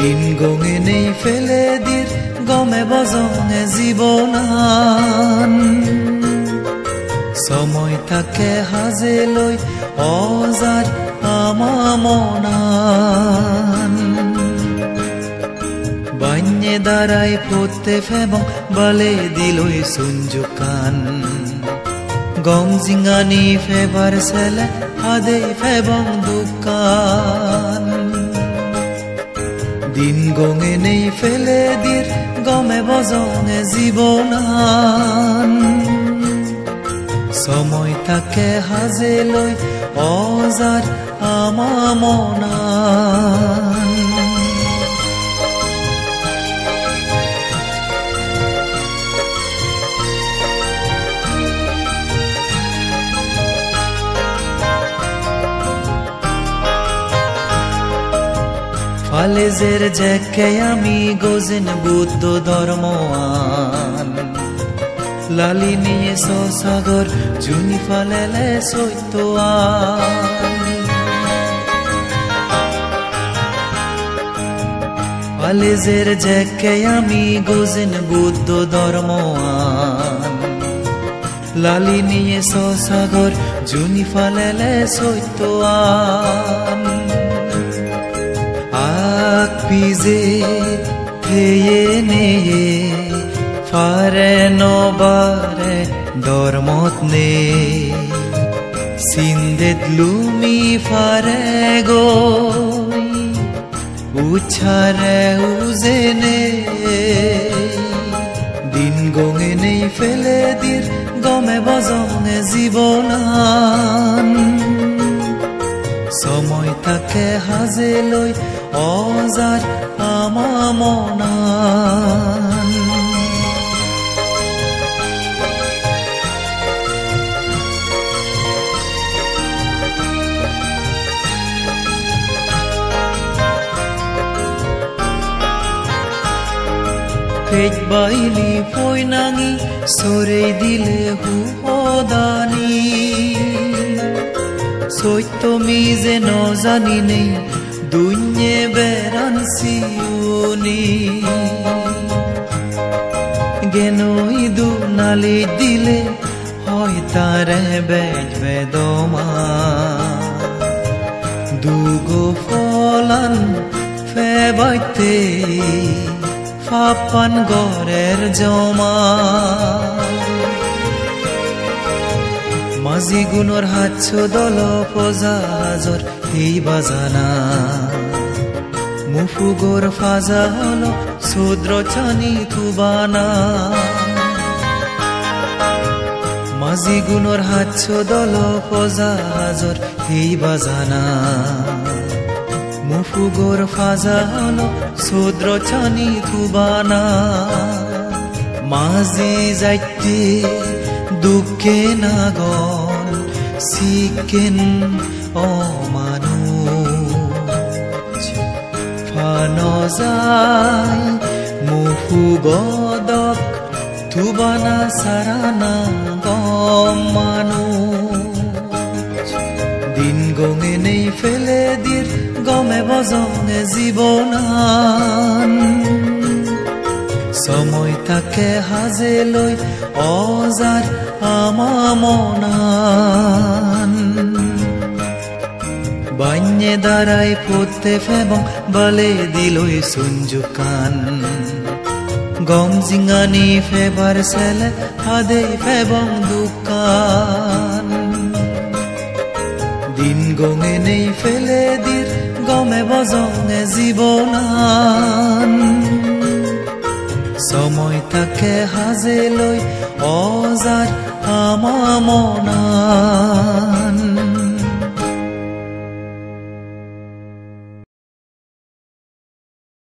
দিন গঙে নেই ফেলে দির গমে বজঙে জীবনান সময় থাকে হাজে লই অজার আমামনান বান্যে দাঁড়াই পড়তে ফেবং বলে দিলই সুঞ্জুকান গম জিঙ্গানি ফেবার সেলে হাদে ফেবং দুকান দিন গঙে নেই ফেলে দির গমে বজঙে জীবনান সময় থাকে হাজে লই অজার আমামনান ফালেজের জেকে আমি গোজেন বুদ্ধ ধর্মওয়ান লালি নিয়ে সাগর জুনি ফালেলে সৈতোয়ান ফালেজের জেকে আমি গোজেন বুদ্ধ ধর্মওয়ান লালি নিয়ে সাগর জুনি ফালেলে সৈতোয়ান পিজে থেয়ে নেয়ে ফারে নবারে ধর্মত নে সিন্ধেত লুমি ফারে গো উচ্ছারে উজেনে দিন গঙে নেই ফেলে দির গমে বজঙে জীবনান সময় থাকে হাজে লই অজার আমামনান ফেক বাইলি ফয়নাঙি সরে দিলে হুদানি সত্য মিজে নজানি নেই দুনিয়ে বেরানসিউনি গেনই দু নালি দিলে হয় তারে বেজবে দমা দুগো ফলান ফেবাইতে ফাপান গরের জমা মাঝি গুণর হাচ্ছ দল পজাজর এই বাজানা মুফুগর ফাজা হল শূদ্র চানি তুবানা মাঝি গুণর হাচ্ছ দল পজাজর এই বাজানা মুফুগর ফাজা হল শূদ্র চানি তুবানা মাঝি যাইতে দুঃখে নাগল শিখেন অমানুষ ফানো যায় মুফুগদক তুবানা সারানা গম মানুষ দিন গঙে নেই ফেলে দির গমে বজঙে জীবনান সময় থাকে হাজে লই অজার আমামনান বান্যে দাঁড়াই পড়তে ফেবং বলে দিলই সুঞ্জুকান গম জিঙ্গানি ফেবার সেলে হাদে ফেবং দুকান দিন গঙে নেই ফেলে দির গমে বজঙে জীবনান সময় থাকে হাজে লই অজার আমামনান